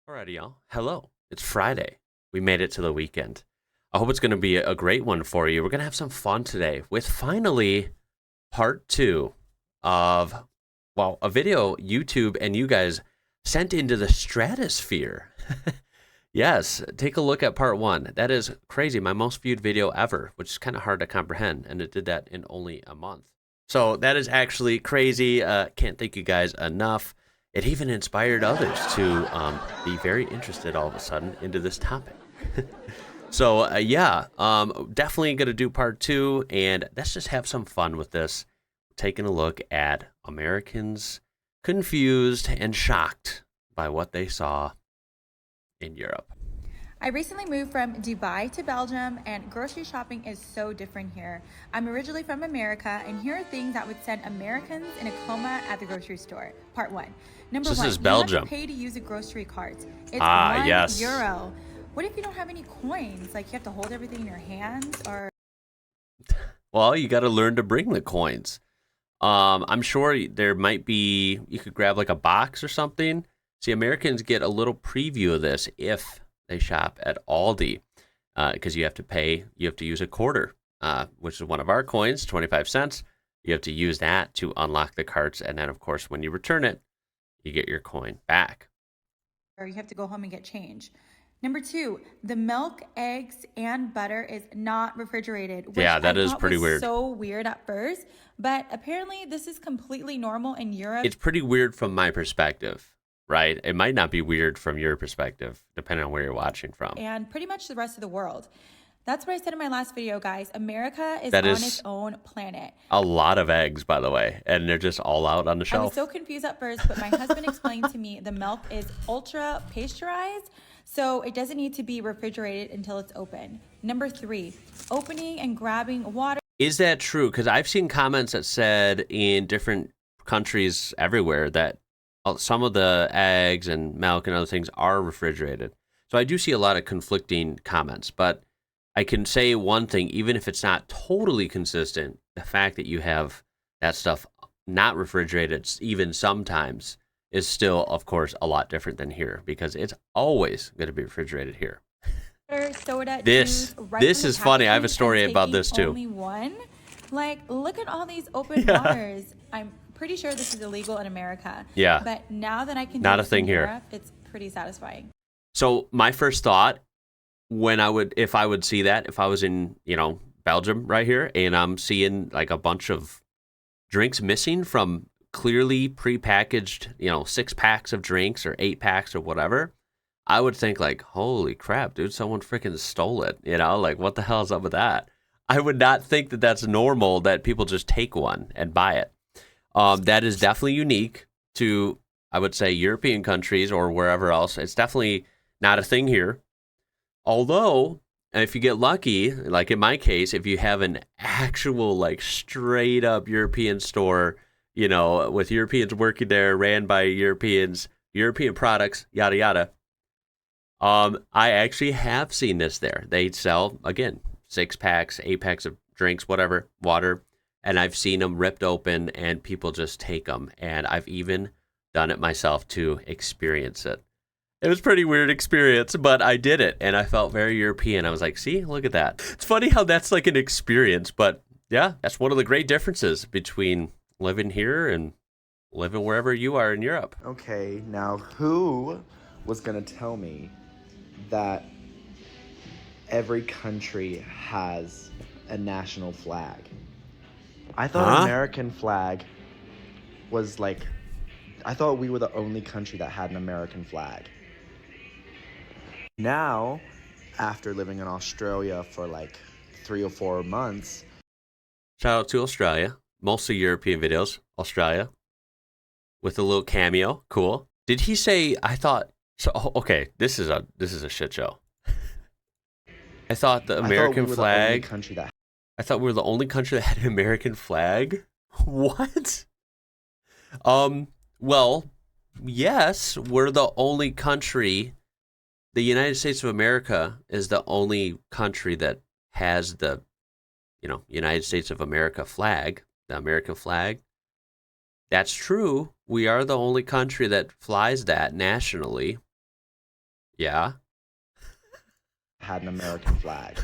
Alrighty, y'all. Hello. It's Friday. We made it to the weekend. I hope it's going to be a great one for you. We're going to have some fun today with finally part two of, well, a video YouTube and you guys sent into the stratosphere. Yes, take a look at part one. That is crazy. My most viewed video ever, which is kind of hard to comprehend. And it did that in only a month. So that is actually crazy. Can't thank you guys enough. It even inspired others to be very interested all of a sudden into this topic. So yeah, definitely going to do part two, and let's just have some fun with this. Taking a look at Americans confused and shocked by what they saw in Europe. I recently moved from Dubai to Belgium, and grocery shopping is so different here. I'm originally from America, and here are things that would send Americans in a coma at the grocery store. Part one. Number So this one, is you have Belgium. to pay to use a grocery cart. It's Yes. €1. What if you don't have any coins? Like you have to hold everything in your hands, or Well, you got to learn to bring the coins. I'm sure there might be, you could grab like a box or something. See, Americans get a little preview of this if they shop at Aldi, because you have to pay, you have to use a quarter, which is one of our coins, 25 cents. You have to use that to unlock the carts. And then, of course, when you return it, you get your coin back. you have to go home and get change. Number two, the milk, eggs, and butter is not refrigerated. Which Yeah, that I is thought pretty was weird. So weird at first, but apparently this is completely normal in Europe. It's pretty weird from my perspective, right? It might not be weird from your perspective, depending on where you're watching from. And pretty much the rest of the world. That's what I said in my last video, guys. America is That on is its own planet. a lot of eggs, by the way, and they're just all out on the I was shelf. so confused at first, but my husband explained to me the milk is ultra pasteurized, so it doesn't need to be refrigerated until it's open. Number three, opening and grabbing water. Is that true? Because I've seen comments that said in different countries everywhere that some of the eggs and milk and other things are refrigerated. So I do see a lot of conflicting comments, but I can say one thing, even if it's not totally consistent, the fact that you have that stuff not refrigerated, even sometimes, is still, of course, a lot different than here because it's always going to be refrigerated here. Soda, This juice, right this from the is funny. I have a packaging, story and about taking this too. Only one? Like, look at all these open Yeah. waters. I'm pretty sure this is illegal in America. Yeah. But now that I can do Not a this thing in here. Europe, it's pretty satisfying. So my first thought if I would see that, if I was in, Belgium right here and I'm seeing like a bunch of drinks missing from clearly prepackaged, 6 packs of drinks or 8 packs or whatever, I would think like, holy crap, dude, someone freaking stole it. Like what the hell is up with that? I would not think that that's normal that people just take one and buy it. That is definitely unique to, I would say, European countries or wherever else. It's definitely not a thing here. Although, if you get lucky, like in my case, if you have an actual, like, straight up European store, with Europeans working there, ran by Europeans, European products, yada, yada, I actually have seen this there. They sell, again, 6 packs, 8 packs of drinks, whatever, water, and I've seen them ripped open and people just take them. And I've even done it myself to experience it. It was a pretty weird experience, but I did it, and I felt very European. I was like, see, look at that. It's funny how that's like an experience, but yeah, that's one of the great differences between living here and living wherever you are in Europe. Okay, now who was gonna tell me that every country has a national flag? I thought Huh? American flag was like, I thought we were the only country that had an American flag. Now, after living in Australia for like 3 or 4 months, Shout out to Australia. Mostly European videos. Australia. With a little cameo. Cool. Did he say, I thought, so, okay, this is a shit show. I thought the American flag, I thought we were the only country that had an American flag. What? Well, yes, we're the only country. The United States of America is the only country that has the, United States of America flag, the American flag. That's true. We are the only country that flies that nationally. Yeah. had an American flag.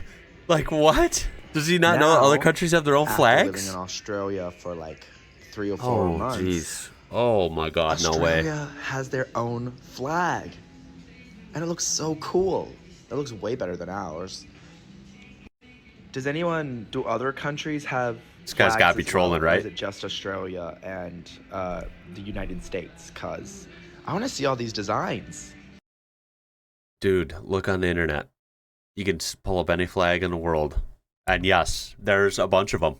Like what? Does he not know Now, other countries have their own after living flags? in Australia for like 3 or 4 Oh, months, jeez. Oh my God, no way. Australia has their own flag. And it looks so cool. It looks way better than ours. Do other countries have This guy's flags gotta be as well, trolling, or right? is it just Australia and the United States? Because I want to see all these designs. Dude, look on the internet. You can pull up any flag in the world. And yes, there's a bunch of them.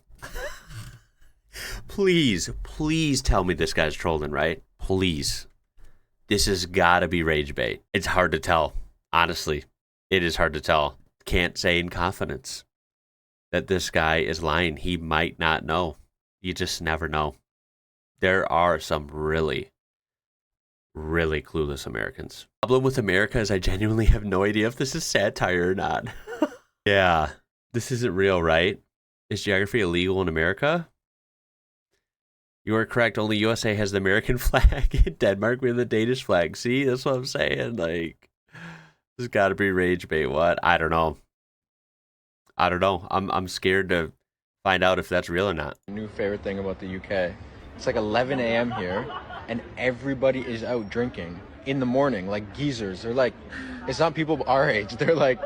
Please, please tell me this guy's trolling, right? Please. This has got to be rage bait. It's hard to tell. Honestly, it is hard to tell. Can't say in confidence that this guy is lying. He might not know. You just never know. There are some really, really clueless Americans. The problem with America is I genuinely have no idea if this is satire or not. Yeah, this isn't real, right? Is geography illegal in America? You are correct. Only USA has the American flag. In Denmark, we have the Danish flag. See, that's what I'm saying. Like, there's got to be rage bait. What? I don't know. I'm scared to find out if that's real or not. New favorite thing about the UK. It's like 11 a.m. here, and everybody is out drinking in the morning, like geezers. They're like, it's not people our age. They're like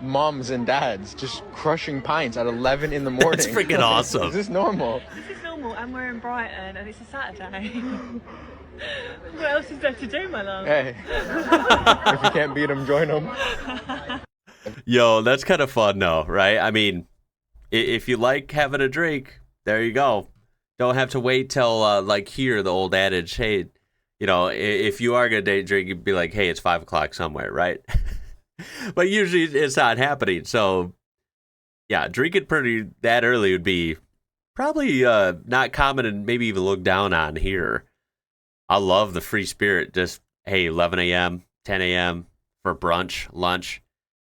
moms and dads just crushing pints at 11 in the morning. It's freaking awesome. Is this normal? This is normal, and we're in Brighton, and it's a Saturday. What else is there to do, my love? Hey, if you can't beat them, join them. Yo, that's kind of fun, though, right? I mean, if you like having a drink, there you go. Don't have to wait till, like here, the old adage, hey, you know, if you are going to day drink, you'd be like, hey, it's 5 o'clock somewhere, right? But usually it's not happening. So, yeah, drinking pretty that early would be probably not common and maybe even looked down on here. I love the free spirit. Just, hey, 11 a.m., 10 a.m. for brunch, lunch,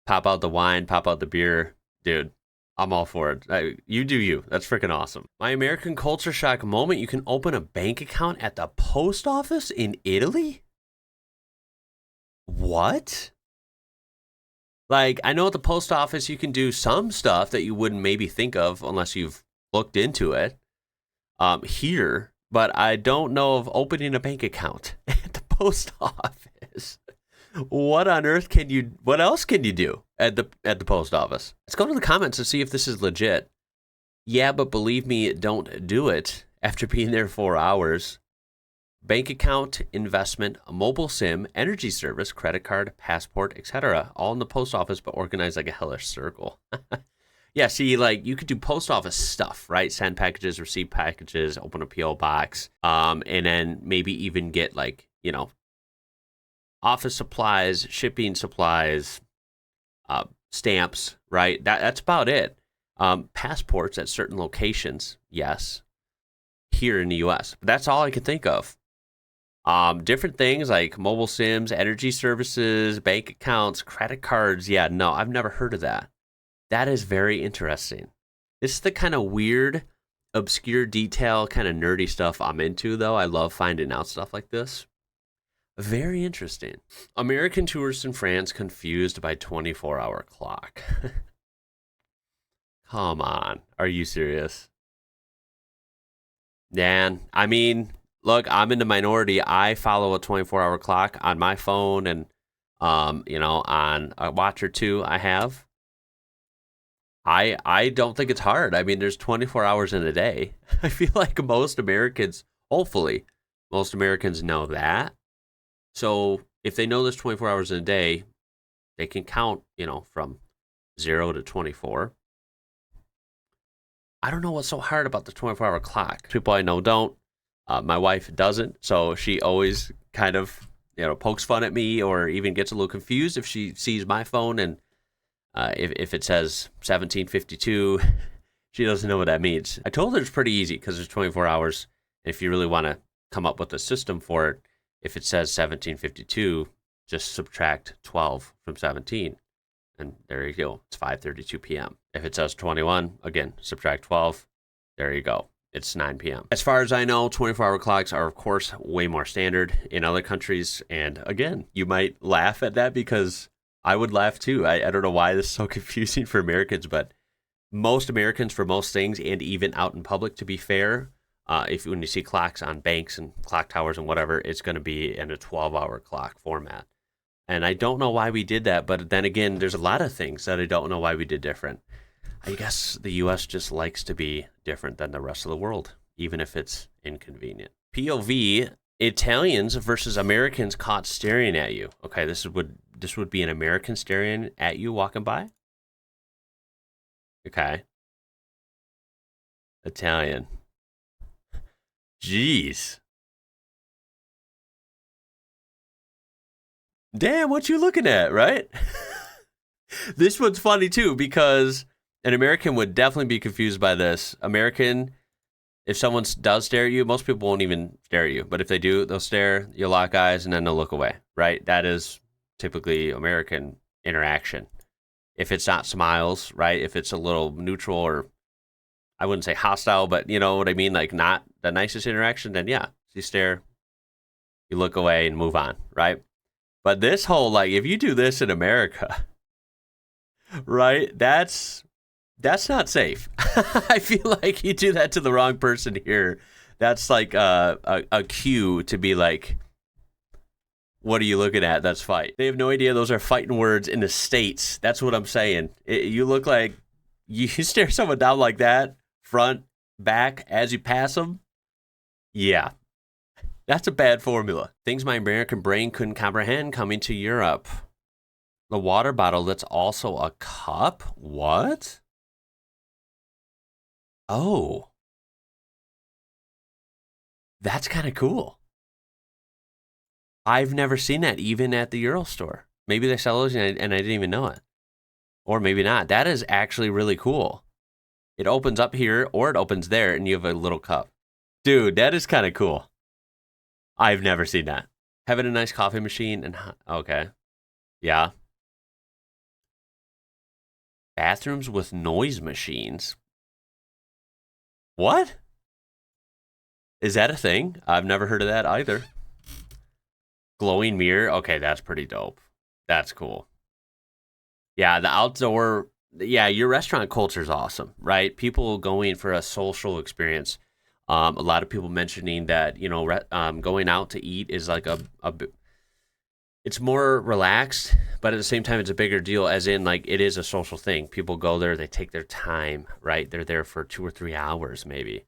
pop out the wine, pop out the beer. Dude, I'm all for it. You do you. That's freaking awesome. My American culture shock moment, you can open a bank account at the post office in Italy? What? Like, I know at the post office you can do some stuff that you wouldn't maybe think of unless you've looked into it here, but I don't know of opening a bank account at the post office. What on earth what else can you do at the post office? Let's go to the comments to see if this is legit. Yeah, but believe me, don't do it after being there 4 hours. Bank account, investment, a mobile SIM, energy service, credit card, passport, etc. All in the post office, but organized like a hellish circle. Yeah, see, like, you could do post office stuff, right? Send packages, receive packages, open a P.O. box, and then maybe even get, like, you know, office supplies, shipping supplies, stamps, right? That's about it. Passports at certain locations, yes, here in the U.S. But that's all I can think of. Different things like mobile SIMs, energy services, bank accounts, credit cards. Yeah, no, I've never heard of that. That is very interesting. This is the kind of weird, obscure detail, kind of nerdy stuff I'm into, though. I love finding out stuff like this. Very interesting. American tourists in France confused by 24-hour clock. Come on. Are you serious? Dan, I mean, look, I'm in the minority. I follow a 24-hour clock on my phone and, you know, on a watch or two I have. I don't think it's hard. I mean, there's 24 hours in a day. I feel like most Americans, hopefully, most Americans know that. So if they know there's 24 hours in a day, they can count, you know, from 0 to 24. I don't know what's so hard about the 24-hour clock. People I know don't. My wife doesn't, so she always kind of, you know, pokes fun at me or even gets a little confused if she sees my phone and if it says 1752, she doesn't know what that means. I told her it's pretty easy because there's 24 hours. If you really want to come up with a system for it, if it says 1752, just subtract 12 from 17. And there you go. It's 5:32 p.m. If it says 21, again, subtract 12. There you go. it's 9 p.m. As far as I know, 24-hour clocks are, of course, way more standard in other countries. And again, you might laugh at that because I would laugh too. I don't know why this is so confusing for Americans, but most Americans, for most things, and even out in public, to be fair, when you see clocks on banks and clock towers and whatever, it's going to be in a 12-hour clock format. And I don't know why we did that, but then again, there's a lot of things that I don't know why we did different. I guess the U.S. just likes to be different than the rest of the world, even if it's inconvenient. POV, Italians versus Americans caught staring at you. Okay, this would be an American staring at you walking by? Okay. Italian. Jeez. Damn, what you looking at, right? This one's funny too, because an American would definitely be confused by this. American, if someone does stare at you, most people won't even stare at you. But if they do, they'll stare, you'll lock eyes, and then they'll look away, right? That is typically American interaction. If it's not smiles, right? If it's a little neutral, or I wouldn't say hostile, but you know what I mean? Like not the nicest interaction, then yeah, you stare, you look away and move on, right? But this whole, like, if you do this in America, right, that's not safe. I feel like you do that to the wrong person here. That's like a cue to be like, what are you looking at? That's fight. They have no idea those are fighting words in the States. That's what I'm saying. You look like you stare someone down like that, front, back, as you pass them. Yeah, that's a bad formula. Things my American brain couldn't comprehend coming to Europe. The water bottle that's also a cup? What? Oh. That's kind of cool. I've never seen that even at the Euro store. Maybe they sell those and I didn't even know it. Or maybe not. That is actually really cool. It opens up here or it opens there and you have a little cup. Dude, that is kind of cool. I've never seen that. Having a nice coffee machine and okay. Yeah. Bathrooms with noise machines. What? Is that a thing? I've never heard of that either. Glowing mirror. Okay, that's pretty dope. That's cool. Yeah, the outdoor, yeah, your restaurant culture is awesome, right? People going for a social experience. A lot of people mentioning that, you know, going out to eat is like it's more relaxed, but at the same time, it's a bigger deal, as in, like, it is a social thing. People go there, they take their time, right? They're there for 2 or 3 hours, maybe.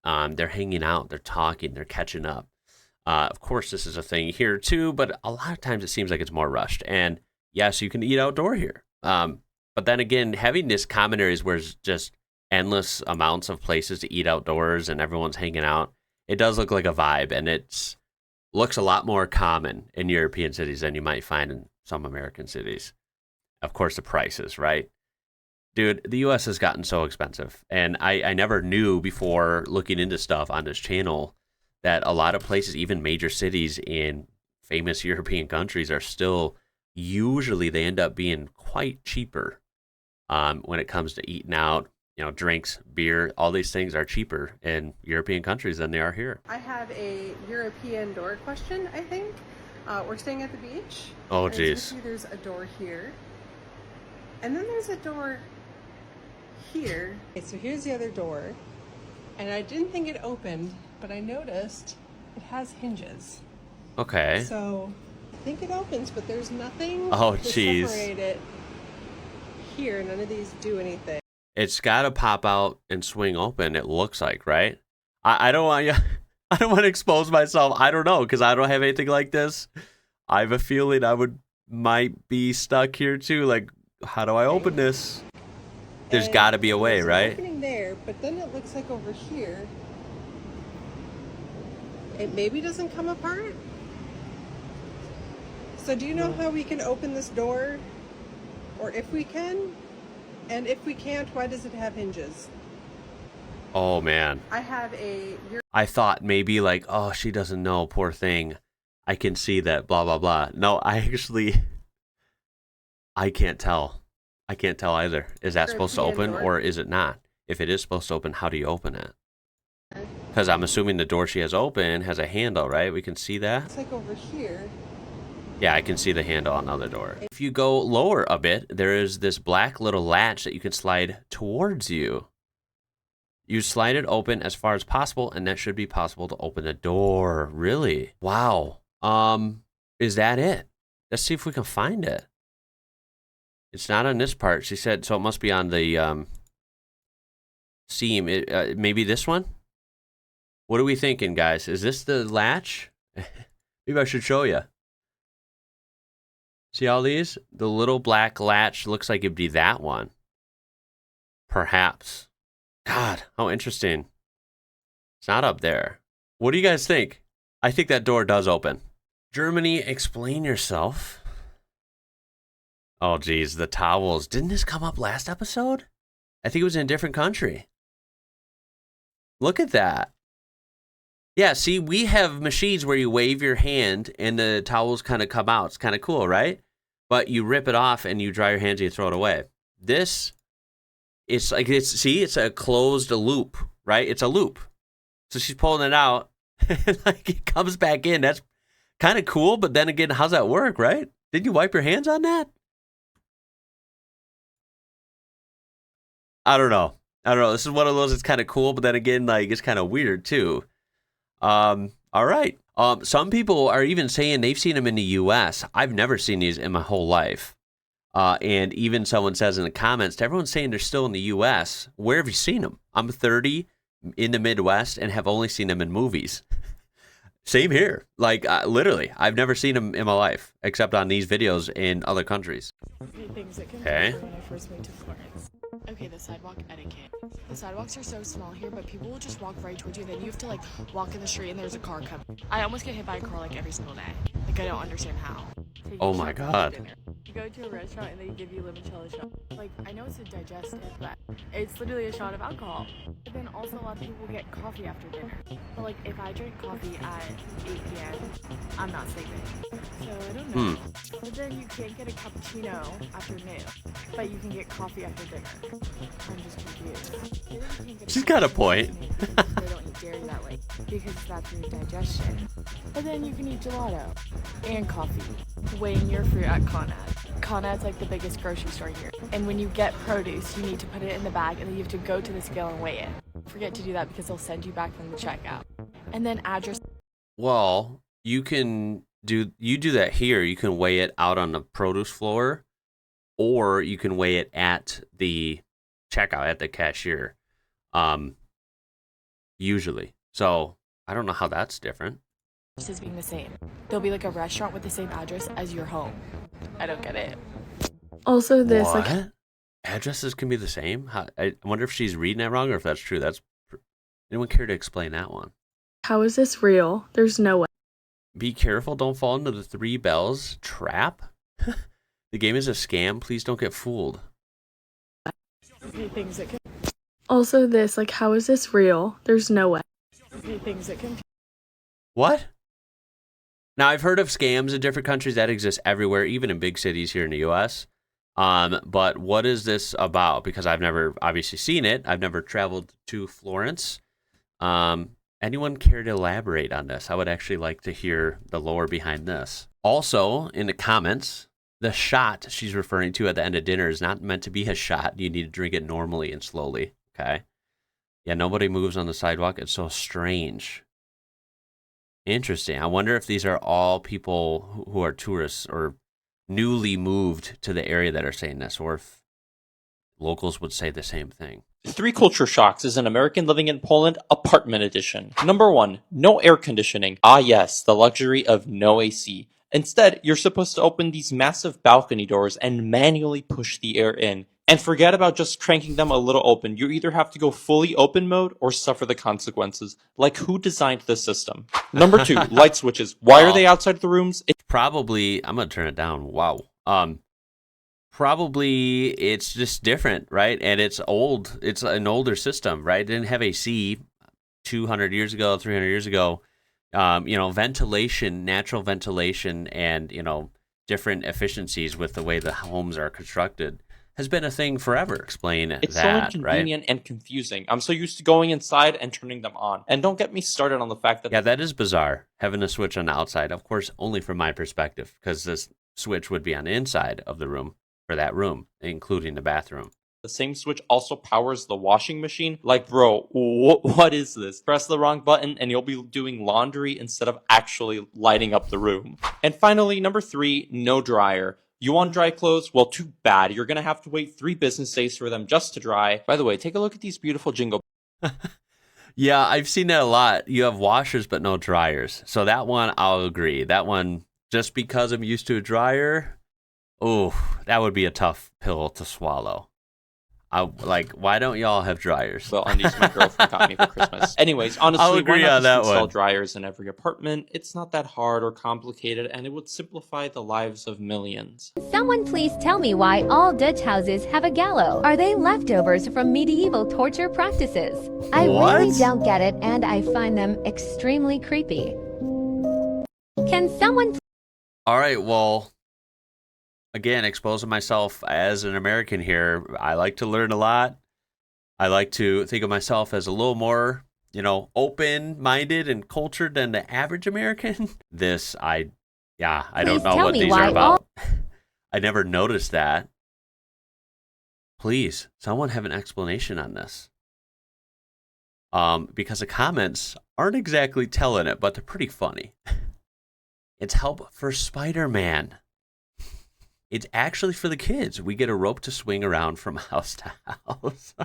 They're hanging out, they're talking, they're catching up. Of course, this is a thing here too, but a lot of times it seems like it's more rushed. And yes, you can eat outdoor here. But then again, having this common areas where it's just endless amounts of places to eat outdoors and everyone's hanging out, it does look like a vibe, and it's looks a lot more common in European cities than you might find in some American cities. Of course, the prices, right? Dude, the U.S. has gotten so expensive, and I never knew before looking into stuff on this channel that a lot of places, even major cities in famous European countries, are still, usually they end up being quite cheaper when it comes to eating out. You know, drinks, beer, all these things are cheaper in European countries than they are here. I have a European door question, I think. We're staying at the beach. Oh, geez. There's a door here. And then there's a door here. Okay, so here's the other door. And I didn't think it opened, but I noticed it has hinges. Okay. So I think it opens, but there's nothing to separate it here. None of these do anything. It's got to pop out and swing open, it looks like, right? I don't want I don't want to expose myself. I don't know, because I don't have anything like this. I have a feeling might be stuck here too. Like, how do I open this? There's got to be a way, right? Opening there, but then it looks like over here, it maybe doesn't come apart. So do you know how we can open this door? Or if we can? And if we can't, why does it have hinges? Oh, man. I thought maybe like, oh, she doesn't know, poor thing. I can see that, blah, blah, blah. No, I can't tell. I can't tell either. Is that supposed to open or is it not? If it is supposed to open, how do you open it? Because I'm assuming the door she has open has a handle, right? We can see that. It's like over here. Yeah, I can see the handle on the other door. If you go lower a bit, there is this black little latch that you can slide towards you. You slide it open as far as possible, and that should be possible to open the door. Really? Wow. Is that it? Let's see if we can find it. It's not on this part. She said, so it must be on the seam. Maybe this one? What are we thinking, guys? Is this the latch? Maybe I should show you. See all these? The little black latch looks like it'd be that one. Perhaps. God, how interesting. It's not up there. What do you guys think? I think that door does open. Germany, explain yourself. Oh, geez, the towels. Didn't this come up last episode? I think it was in a different country. Look at that. Yeah, see, we have machines where you wave your hand and the towels kind of come out. It's kind of cool, right? But you rip it off and you dry your hands and you throw it away. This, it's like, it's a closed loop, right? It's a loop. So she's pulling it out and like it comes back in. That's kind of cool, but then again, how's that work, right? Did you wipe your hands on that? I don't know. This is one of those that's kind of cool, but then again, like it's kind of weird too. All right. Some people are even saying they've seen them in the U.S. I've never seen these in my whole life. And even someone says in the comments, everyone's saying they're still in the U.S. Where have you seen them? I'm 30 in the Midwest and have only seen them in movies. Same here. Like, literally, I've never seen them in my life, except on these videos in other countries. Things that can Okay. when I first moved to Florence. Okay, the sidewalk etiquette. The sidewalks are so small here, but people will just walk right towards you, and then you have to like walk in the street and there's a car coming. I almost get hit by a car like every single day. Like I don't understand how. Oh my God. You go to a restaurant and they give you limoncello shot. Like I know it's a digestive, but it's literally a shot of alcohol. But then also a lot of people get coffee after dinner. But like if I drink coffee at 8 p.m., I'm not sleeping. So I don't know. But then you can't get a cappuccino after noon, but you can get coffee after dinner. I'm just confused. She's got a point. They don't eat dairy that way because that's your digestion. But then you can eat gelato and coffee. Weighing your fruit at Cant. Cant's like the biggest grocery store here. And when you get produce, you need to put it in the bag and then you have to go to the scale and weigh it. Forget to do that because they'll send you back from the checkout. And then address. Well, you do that here. You can weigh it out on the produce floor, or you can weigh it at the checkout at the cashier. Usually. So I don't know how that's different. As being the same. There'll be like a restaurant with the same address as your home. I don't get it. Also, this What? like Addresses can be the same? I wonder if she's reading that wrong or if that's true. Anyone care to explain that one? how is this real? There's no way. Be careful, don't fall into the 3 bells trap. The game is a scam. Please don't get fooled. Things that can. Also, this like how is this real? There's no way. Things that can. What? Now, I've heard of scams in different countries that exist everywhere, even in big cities here in the U.S. But what is this about? Because I've never obviously seen it. I've never traveled to Florence. Anyone care to elaborate on this? I would actually like to hear the lore behind this. Also, in the comments, the shot she's referring to at the end of dinner is not meant to be a shot. You need to drink it normally and slowly, okay? Yeah, nobody moves on the sidewalk. It's so strange. Interesting. I wonder if these are all people who are tourists or newly moved to the area that are saying this, or if locals would say the same thing. 3 Culture Shocks is an American living in Poland apartment edition. Number 1, no air conditioning. Ah yes, the luxury of no AC. Instead, you're supposed to open these massive balcony doors and manually push the air in. And forget about just cranking them a little open. You either have to go fully open mode or suffer the consequences. Like who designed this system? Number 2, light switches. Why are they outside the rooms? Probably, I'm going to turn it down. Wow. Probably it's just different, right? And it's old. It's an older system, right? It didn't have AC 200 years ago, 300 years ago. Ventilation, natural ventilation, and, different efficiencies with the way the homes are constructed. has been a thing forever. Explain It's so that, right? inconvenient and confusing. I'm so used to going inside and turning them on. And don't get me started on the fact that Yeah, that is bizarre, having a switch on the outside. Of course, only from my perspective, because this switch would be on the inside of the room for that room, including the bathroom. the same switch also powers the washing machine. Like, bro, what is this? Press the wrong button and you'll be doing laundry instead of actually lighting up the room. And finally, number 3, no dryer. You want dry clothes? Well, too bad. You're going to have to wait 3 business days for them just to dry. By the way, take a look at these beautiful jingle. Yeah, I've seen that a lot. You have washers but no dryers. So that one, I'll agree. That one, just because I'm used to a dryer, oh, that would be a tough pill to swallow. Why don't y'all have dryers? Well, undies my girlfriend got me for Christmas. Anyways, honestly, I'll why agree not on just that install one. dryers in every apartment? It's not that hard or complicated, and it would simplify the lives of millions. Someone please tell me why all Dutch houses have a gallows. Are they leftovers from medieval torture practices? I really What? don't get it, and I find them extremely creepy. Can someone All right, well, again, exposing myself as an American here, I like to learn a lot. I like to think of myself as a little more, open-minded and cultured than the average American. I don't Please know tell what me these why are about. I never noticed that. Please, someone have an explanation on this. Because the comments aren't exactly telling it, but they're pretty funny. It's help for Spider-Man. It's actually for the kids. We get a rope to swing around from house to house.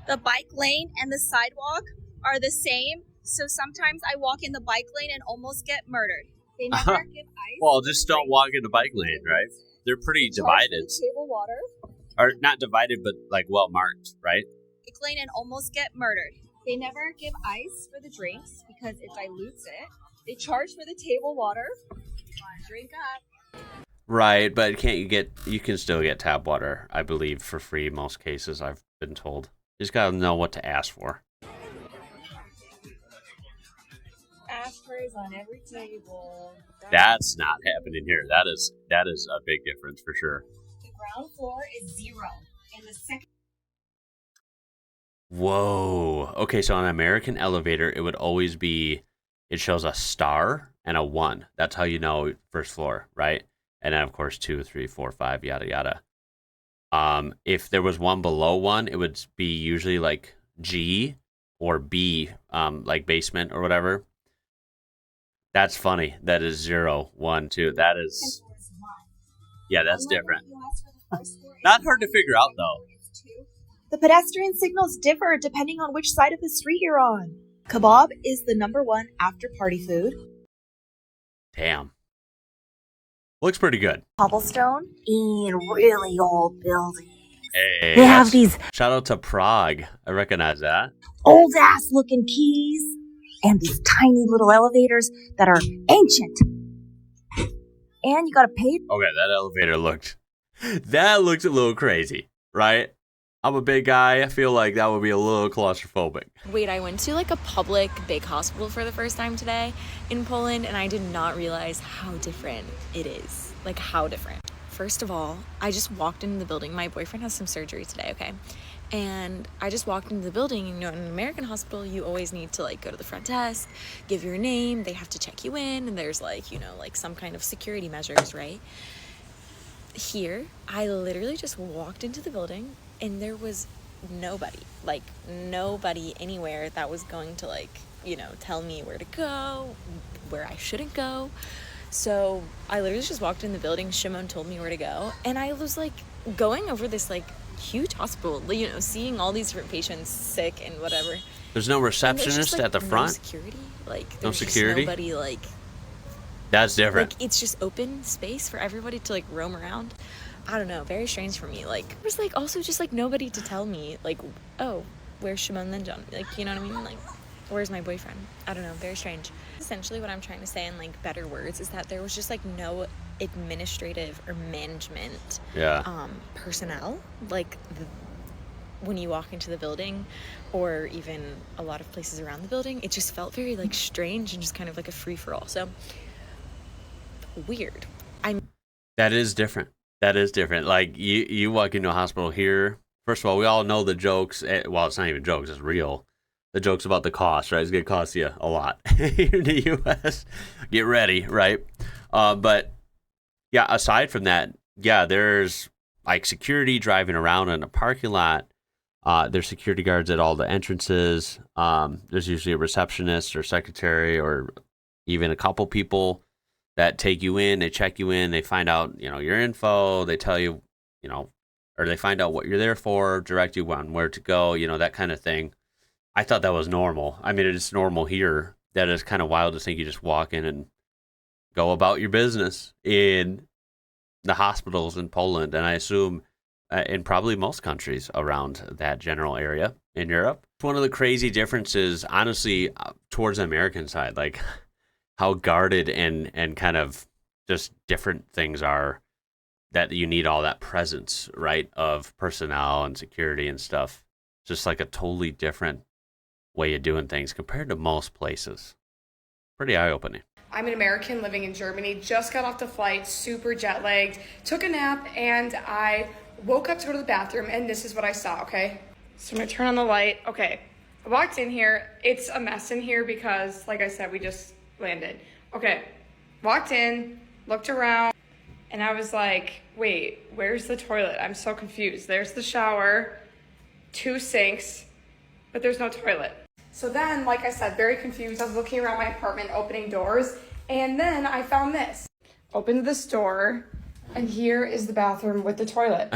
The bike lane and the sidewalk are the same, so sometimes I walk in the bike lane and almost get murdered. They never give ice. Well, just don't walk in the bike lane, right? They're pretty divided. Table water. Or not divided, but well marked, right? Bike lane and almost get murdered. They never give ice for the drinks because it dilutes it. They charge for the table water. Drink up. Right, but you can still get tap water, I believe, for free in most cases, I've been told. You just gotta know what to ask for. Ashtrays on every table. That's not happening here. That is a big difference for sure. The ground floor is 0. And the second. Whoa. Okay, so on an American elevator, it shows a star and a 1. That's how you know first floor, right? And then, of course, 2, 3, 4, 5, yada, yada. If there was one below 1, it would be usually like G or B, like basement or whatever. That's funny. That is 0, 1, 2. That is... Yeah, that's different. Not hard to figure out, though. The pedestrian signals differ depending on which side of the street you're on. Kebab is the #1 after-party food. Damn. Looks pretty good. Cobblestone in really old buildings. Hey, They have these shout out to Prague. I recognize that. old-ass looking keys and these tiny little elevators that are ancient. And you gotta pay. Okay, that elevator looked a little crazy, right? I'm a big guy. I feel like that would be a little claustrophobic. Wait, I went to like a public big hospital for the first time today in Poland, and I did not realize how different it is. Like, how different. First of all, I just walked into the building. My boyfriend has some surgery today, okay? And I just walked into the building. In an American hospital, you always need to like go to the front desk, give your name, they have to check you in, and there's like, like some kind of security measures, right? Here, I literally just walked into the building and there was nobody anywhere that was going to tell me where to go, where I shouldn't go. So I literally just walked in the building. Shimon told me where to go, and I was like going over this like huge hospital, seeing all these different patients sick and whatever. There's no receptionist at the front? No security. No security? Just nobody That's different. it's just open space for everybody to like roam around. I don't know, very strange for me. Like, there's like also just like nobody to tell me like, oh, where's Shimon Linjon? Like, you know what I mean? Like, where's my boyfriend? I don't know, very strange. Essentially what I'm trying to say in like better words is that there was just like no administrative or management personnel. Like when you walk into the building or even a lot of places around the building, it just felt very like strange and just kind of like a free-for-all. So weird. That is different. That is different. Like you walk into a hospital here. First of all, we all know the jokes. Well, it's not even jokes; it's real. The jokes about the cost, right? It's gonna cost you a lot here in the U.S. Get ready, right? But yeah, aside from that, yeah, there's like security driving around in a parking lot. There's security guards at all the entrances. There's usually a receptionist or secretary or even a couple people that take you in, they check you in, they find out, your info, they tell you, or they find out what you're there for, direct you on where to go, that kind of thing. I thought that was normal. I mean, it's normal here. That is kind of wild to think you just walk in and go about your business in the hospitals in Poland, and I assume in probably most countries around that general area in Europe. It's one of the crazy differences, honestly, towards the American side, like how guarded and kind of just different things are, that you need all that presence, right, of personnel and security and stuff. Just like a totally different way of doing things compared to most places. Pretty eye-opening. I'm an American living in Germany, just got off the flight, super jet lagged, took a nap, and I woke up to go to the bathroom, and this is what I saw, okay? So I'm gonna turn on the light. Okay, I walked in here. It's a mess in here because, like I said, we just landed. Okay, walked in, looked around, and I was like, wait, where's the toilet? I'm so confused. There's the shower, 2 sinks, but there's no toilet. So then, like I said, very confused. I was looking around my apartment, opening doors, and then I found this. Opened this door, and here is the bathroom with the toilet.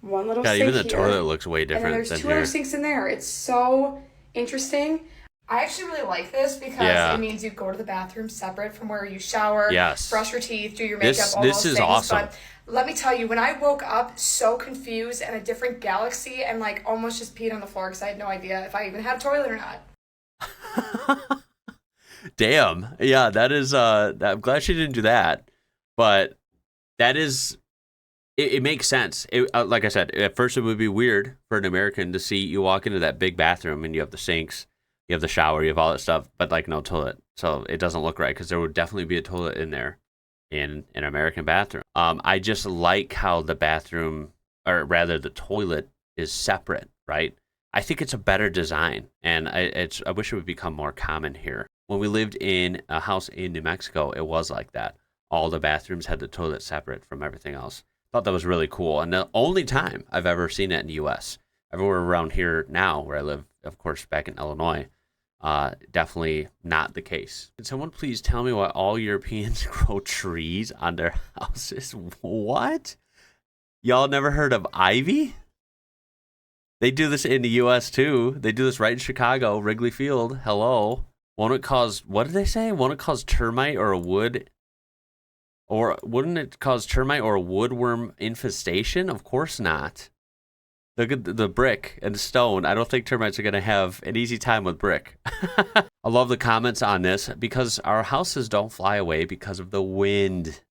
One little sink even the here, toilet looks way different and then there's than 2 here. other sinks in there. It's so interesting. I actually really like this because it means you go to the bathroom separate from where you shower, brush your teeth, do your makeup, all those things. This is awesome. But let me tell you, when I woke up so confused in a different galaxy and like almost just peed on the floor because I had no idea if I even had a toilet or not. Damn. Yeah, that is, I'm glad she didn't do that. But that is, it makes sense. Like I said, at first it would be weird for an American to see you walk into that big bathroom and you have the sinks, you have the shower, you have all that stuff, but like no toilet. So it doesn't look right because there would definitely be a toilet in there in an American bathroom. I just like how the bathroom, or rather the toilet, is separate, right? I think it's a better design, and I wish it would become more common here. When we lived in a house in New Mexico, it was like that. All the bathrooms had the toilet separate from everything else. Thought that was really cool, and the only time I've ever seen it in the U.S. Everywhere around here now, where I live, of course, back in Illinois, definitely not the case. Can someone please tell me why all Europeans grow trees on their houses? What? Y'all never heard of ivy? They do this in the U.S. too. They do this right in Chicago, Wrigley Field. Hello. Won't it cause, what did they say? Won't it cause termite or a wood? Or wouldn't it cause termite or a woodworm infestation? Of course not. Look at the brick and the stone. I don't think termites are going to have an easy time with brick. I love the comments on this because our houses don't fly away because of the wind.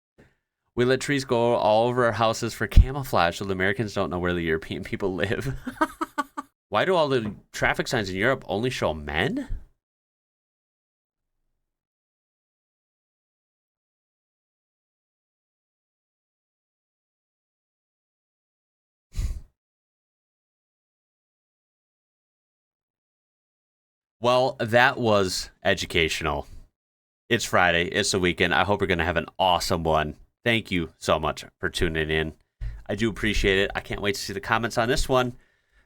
We let trees go all over our houses for camouflage so the Americans don't know where the European people live. Why do all the traffic signs in Europe only show men? Well, that was educational. It's Friday. It's the weekend. I hope you're going to have an awesome one. Thank you so much for tuning in. I do appreciate it. I can't wait to see the comments on this one.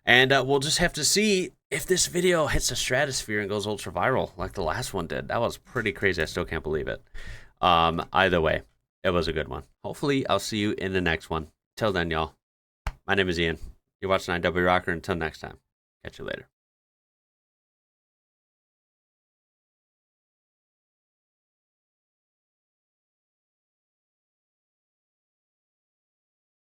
And we'll just have to see if this video hits the stratosphere and goes ultra viral like the last one did. That was pretty crazy. I still can't believe it. Either way, it was a good one. Hopefully, I'll see you in the next one. Till then, y'all. My name is Ian. You're watching IWrocker. Until next time, catch you later.